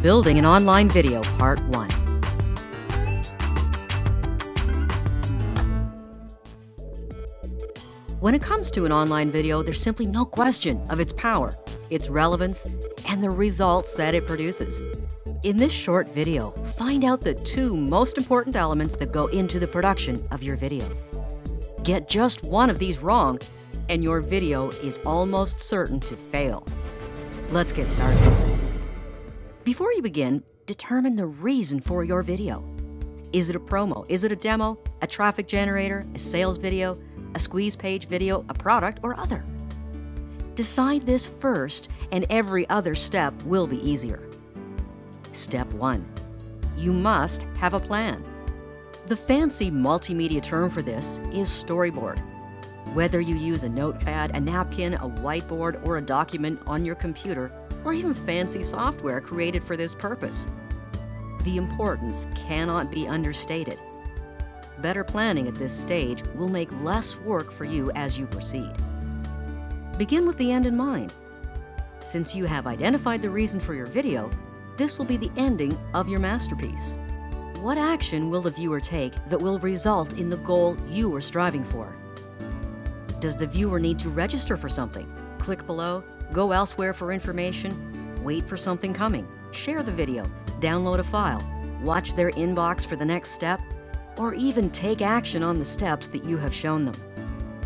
Building an Online Video, Part 1. When it comes to an online video, there's simply no question of its power, its relevance, and the results that it produces. In this short video, find out the 2 most important elements that go into the production of your video. Get just one of these wrong, and your video is almost certain to fail. Let's get started. Before you begin, determine the reason for your video. Is it a promo? Is it a demo? A traffic generator? A sales video? A squeeze page video? A product or other? Decide this first, and every other step will be easier. Step 1. You must have a plan. The fancy multimedia term for this is storyboard. Whether you use a notepad, a napkin, a whiteboard, or a document on your computer, or even fancy software created for this purpose, the importance cannot be understated. Better planning at this stage will make less work for you as you proceed. Begin with the end in mind. Since you have identified the reason for your video, this will be the ending of your masterpiece. What action will the viewer take that will result in the goal you are striving for? Does the viewer need to register for something? Click below, go elsewhere for information, wait for something coming, share the video, download a file, watch their inbox for the next step, or even take action on the steps that you have shown them?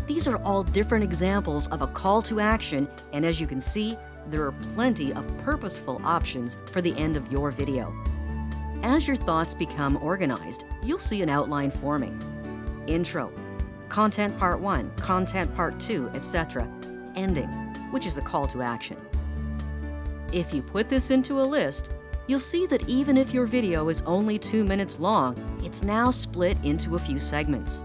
These are all different examples of a call to action, and as you can see, there are plenty of purposeful options for the end of your video. As your thoughts become organized, you'll see an outline forming. Intro, content part 1, content part 2, etc. Ending, which is the call to action. If you put this into a list, you'll see that even if your video is only 2 minutes long, it's now split into a few segments.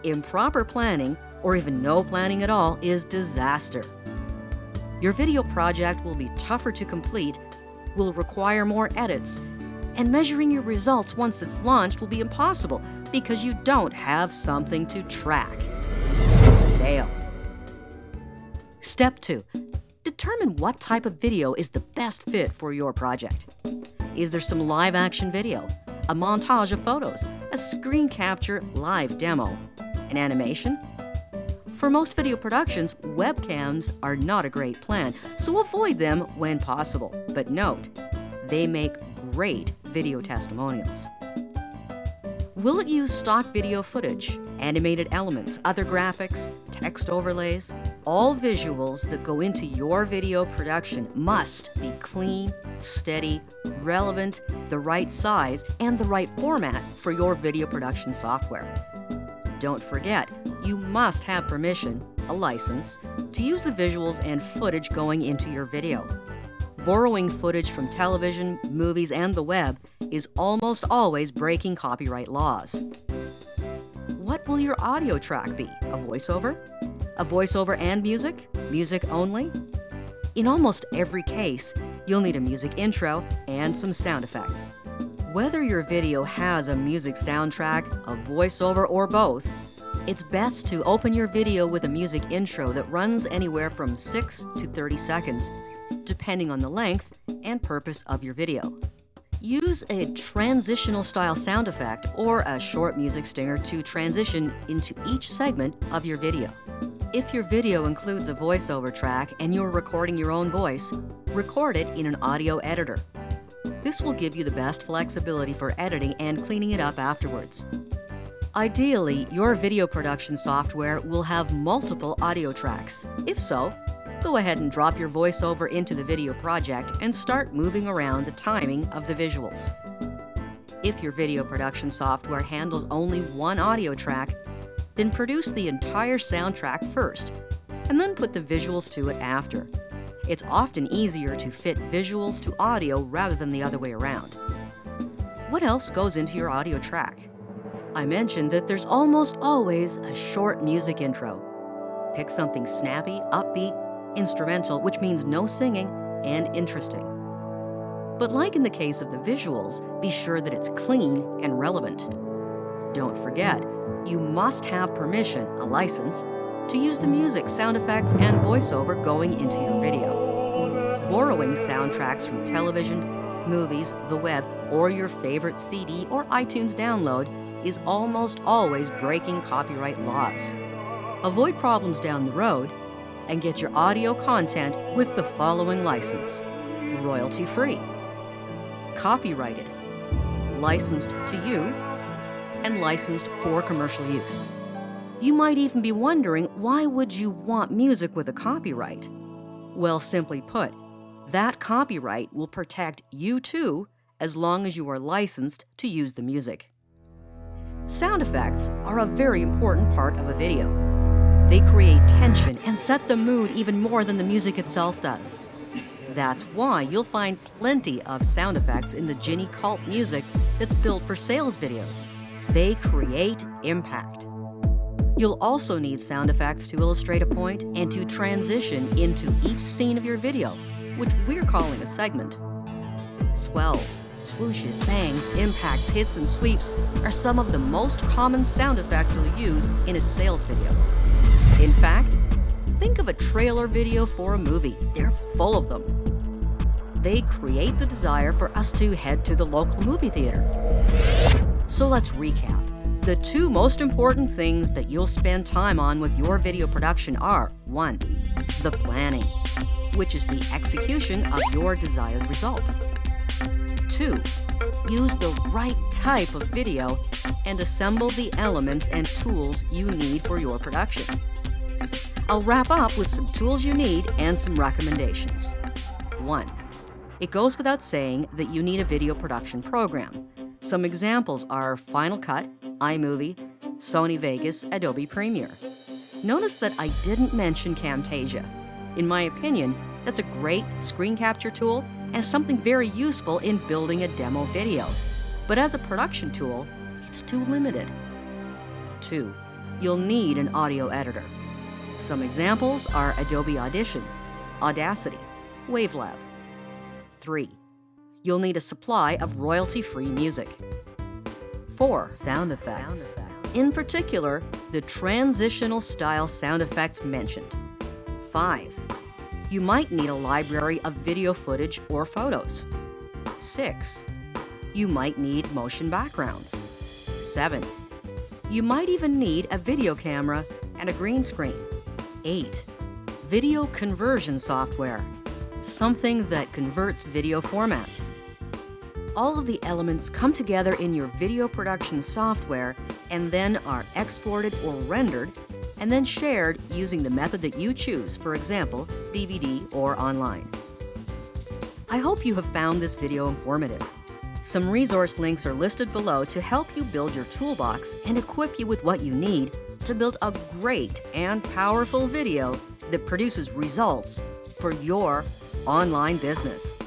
Improper planning, or even no planning at all, is disaster. Your video project will be tougher to complete, will require more edits, and measuring your results once it's launched will be impossible because you don't have something to track. Fail. Step 2. Determine what type of video is the best fit for your project. Is there some live action video, a montage of photos, a screen capture live demo, an animation? For most video productions, webcams are not a great plan, so avoid them when possible. But note, they make great video testimonials. Will it use stock video footage, animated elements, other graphics, text overlays? All visuals that go into your video production must be clean, steady, relevant, the right size, and the right format for your video production software. Don't forget, you must have permission, a license, to use the visuals and footage going into your video. Borrowing footage from television, movies, and the web is almost always breaking copyright laws. What will your audio track be? A voiceover? A voiceover and music? Music only? In almost every case, you'll need a music intro and some sound effects. Whether your video has a music soundtrack, a voiceover, or both, it's best to open your video with a music intro that runs anywhere from 6 to 30 seconds, depending on the length and purpose of your video. Use a transitional style sound effect or a short music stinger to transition into each segment of your video. If your video includes a voiceover track and you're recording your own voice, record it in an audio editor. This will give you the best flexibility for editing and cleaning it up afterwards. Ideally, your video production software will have multiple audio tracks. If so, go ahead and drop your voiceover into the video project and start moving around the timing of the visuals. If your video production software handles only one audio track, then produce the entire soundtrack first, and then put the visuals to it after. It's often easier to fit visuals to audio rather than the other way around. What else goes into your audio track? I mentioned that there's almost always a short music intro. Pick something snappy, upbeat, instrumental, which means no singing, and interesting. But like in the case of the visuals, be sure that it's clean and relevant. Don't forget, you must have permission, a license, to use the music, sound effects, and voiceover going into your video. Borrowing soundtracks from television, movies, the web, or your favorite CD or iTunes download is almost always breaking copyright laws. Avoid problems down the road and get your audio content with the following license: royalty-free, copyrighted, licensed to you, and licensed for commercial use. You might even be wondering, why would you want music with a copyright? Well, simply put, that copyright will protect you too, as long as you are licensed to use the music. Sound effects are a very important part of a video. They create tension and set the mood even more than the music itself does. That's why you'll find plenty of sound effects in the Ginny cult music that's built for sales videos. They create impact. You'll also need sound effects to illustrate a point and to transition into each scene of your video, which we're calling a segment. Swells, swooshes, bangs, impacts, hits, and sweeps are some of the most common sound effects you'll use in a sales video. In fact, think of a trailer video for a movie. They're full of them. They create the desire for us to head to the local movie theater. So let's recap. The two most important things that you'll spend time on with your video production are: 1. The planning, which is the execution of your desired result. 2. Use the right type of video and assemble the elements and tools you need for your production. I'll wrap up with some tools you need and some recommendations. 1. It goes without saying that you need a video production program. Some examples are Final Cut, iMovie, Sony Vegas, Adobe Premiere. Notice that I didn't mention Camtasia. In my opinion, that's a great screen capture tool and something very useful in building a demo video. But as a production tool, it's too limited. 2. You'll need an audio editor. Some examples are Adobe Audition, Audacity, Wavelab. 3. You'll need a supply of royalty-free music. 4. Sound effects. In particular, the transitional style sound effects mentioned. 5. You might need a library of video footage or photos. 6. You might need motion backgrounds. 7. You might even need a video camera and a green screen. 8. Video conversion software, something that converts video formats. All of the elements come together in your video production software and then are exported or rendered and then shared using the method that you choose, for example, DVD or online. I hope you have found this video informative. Some resource links are listed below to help you build your toolbox and equip you with what you need to build a great and powerful video that produces results for your online business.